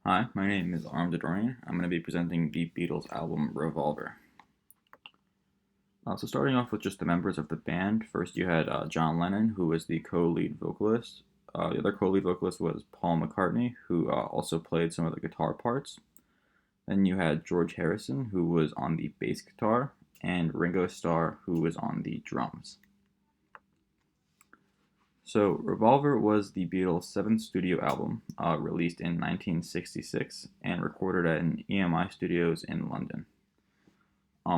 Hi, my name is Arm Dorian. I'm going to be presenting the Beatles album Revolver. So starting off with just the members of the band, first you had John Lennon, who was the co-lead vocalist. The other co-lead vocalist was Paul McCartney, who also played some of the guitar parts. Then you had George Harrison, who was on the bass guitar, and Ringo Starr, who was on the drums. So, Revolver was the Beatles' seventh studio album, released in 1966 and recorded at an EMI Studios in London.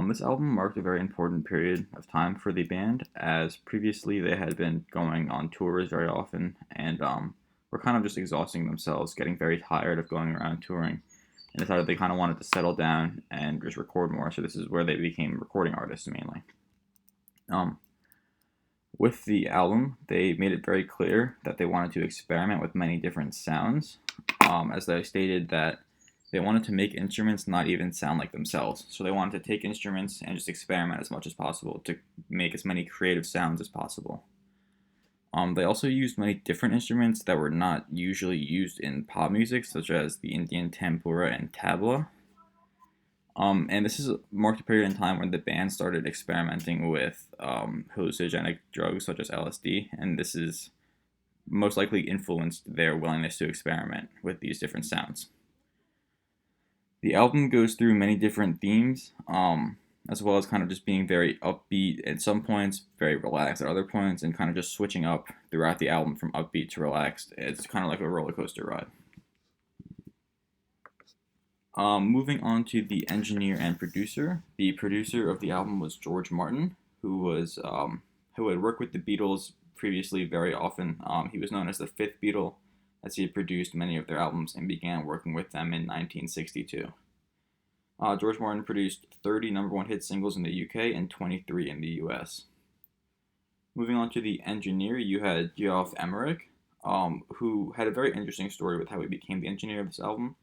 This album marked a very important period of time for the band, as previously they had been going on tours very often and were kind of just exhausting themselves, getting very tired of going around touring, and decided they kind of wanted to settle down and just record more. So this is where they became recording artists mainly. Um, with the album, they made it very clear that they wanted to experiment with many different sounds, as they stated that they wanted to make instruments not even sound like themselves. So they wanted to take instruments and just experiment as much as possible to make as many creative sounds as possible. They also used many different instruments that were not usually used in pop music, such as the Indian tambura and tabla. And this is marked a period in time when the band started experimenting with hallucinogenic drugs such as LSD, and this is most likely influenced their willingness to experiment with these different sounds. The album goes through many different themes, as well as kind of just being very upbeat at some points, very relaxed at other points, and kind of just switching up throughout the album from upbeat to relaxed. It's kind of like a roller coaster ride. Moving on to the engineer and producer. The producer of the album was George Martin, who had worked with the Beatles previously very often. He was known as the fifth Beatle, as he had produced many of their albums and began working with them in 1962. George Martin produced 30 number one hit singles in the UK and 23 in the US. Moving on to the engineer, you had Geoff Emerick, who had a very interesting story with how he became the engineer of this album.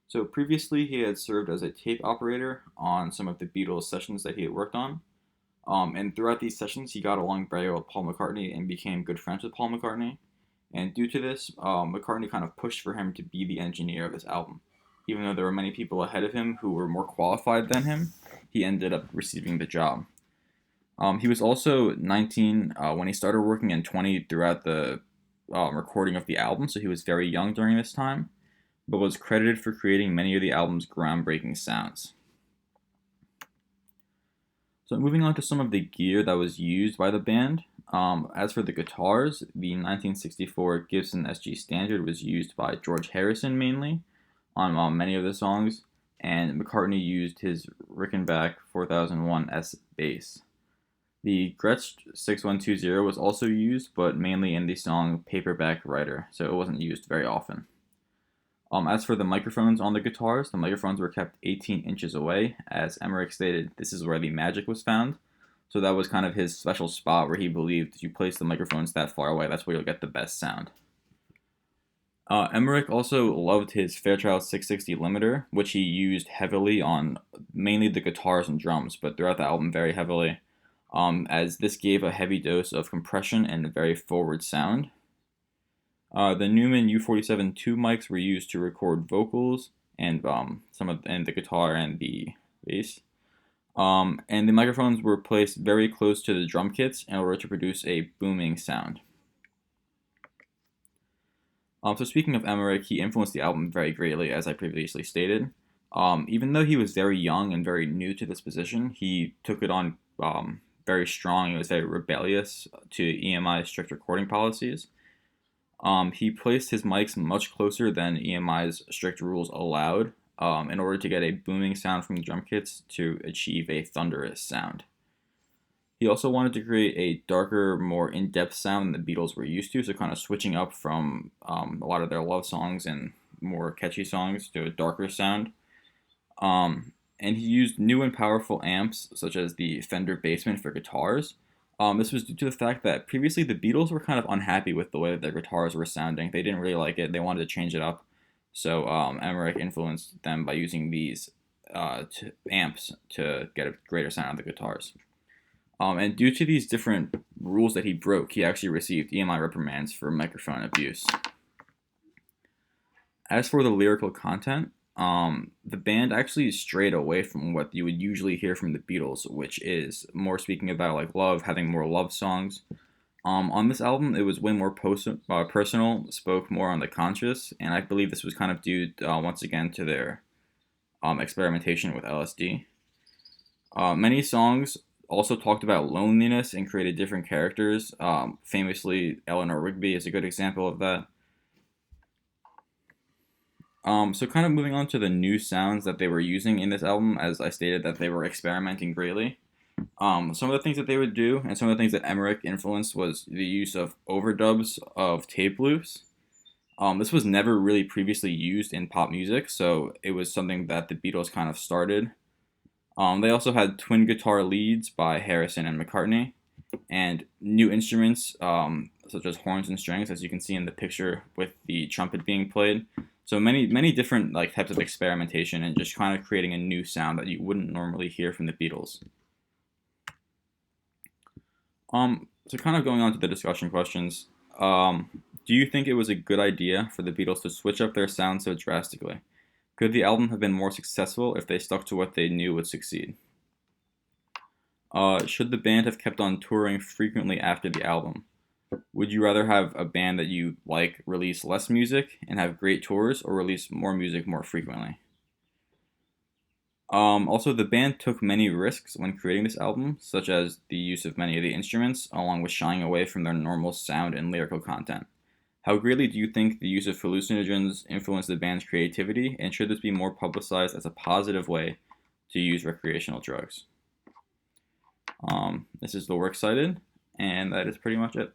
So previously, he had served as a tape operator on some of the Beatles sessions that he had worked on. And throughout these sessions, he got along very well with Paul McCartney and became good friends with Paul McCartney. And due to this, McCartney kind of pushed for him to be the engineer of this album. Even though there were many people ahead of him who were more qualified than him, he ended up receiving the job. He was also 19 when he started working and 20 throughout the recording of the album, so he was very young during this time, but was credited for creating many of the album's groundbreaking sounds. So moving on to some of the gear that was used by the band. As for the guitars, the 1964 Gibson SG Standard was used by George Harrison mainly on many of the songs, and McCartney used his Rickenbacker 4001 S bass. The Gretsch 6120 was also used, but mainly in the song Paperback Writer, so it wasn't used very often. As for the microphones on the guitars, the microphones were kept 18 inches away. As Emerick stated, this is where the magic was found. So that was kind of his special spot where he believed if you place the microphones that far away, that's where you'll get the best sound. Emerick also loved his Fairchild 660 limiter, which he used heavily on mainly the guitars and drums, but throughout the album very heavily, as this gave a heavy dose of compression and a very forward sound. The Neumann U47 tube mics were used to record vocals and and the guitar and the bass. And the microphones were placed very close to the drum kits in order to produce a booming sound. So speaking of Emerick, he influenced the album very greatly, as I previously stated. Even though he was very young and very new to this position, he took it on very strong. He was very rebellious to EMI's strict recording policies. He placed his mics much closer than EMI's strict rules allowed in order to get a booming sound from the drum kits to achieve a thunderous sound. He also wanted to create a darker, more in-depth sound than the Beatles were used to, so kind of switching up from a lot of their love songs and more catchy songs to a darker sound. And he used new and powerful amps, such as the Fender Bassman for guitars. This was due to the fact that previously the Beatles were kind of unhappy with the way that their guitars were sounding. They didn't really like it. They wanted to change it up. So Emerick influenced them by using these amps to get a greater sound out of the guitars. And due to these different rules that he broke, he actually received EMI reprimands for microphone abuse. As for the lyrical content, the band actually strayed away from what you would usually hear from the Beatles, which is more speaking about like love, having more love songs. On this album, it was way more personal, spoke more on the conscious, and I believe this was kind of due once again to their experimentation with LSD. Many songs also talked about loneliness and created different characters. Famously, Eleanor Rigby is a good example of that. So kind of moving on to the new sounds that they were using in this album, as I stated that they were experimenting greatly. Some of the things that they would do, and some of the things that Emmerich influenced, was the use of overdubs of tape loops. This was never really previously used in pop music, so it was something that the Beatles kind of started. They also had twin guitar leads by Harrison and McCartney, and new instruments such as horns and strings, as you can see in the picture with the trumpet being played. So many different like types of experimentation and just kind of creating a new sound that you wouldn't normally hear from the Beatles. So kind of going on to the discussion questions. Do you think it was a good idea for the Beatles to switch up their sound so drastically? Could the album have been more successful if they stuck to what they knew would succeed? Should the band have kept on touring frequently after the album? Would you rather have a band that you like release less music and have great tours, or release more music more frequently? Also, the band took many risks when creating this album, such as the use of many of the instruments, along with shying away from their normal sound and lyrical content. How greatly do you think the use of hallucinogens influenced the band's creativity, and should this be more publicized as a positive way to use recreational drugs? This is the Works Cited, and that is pretty much it.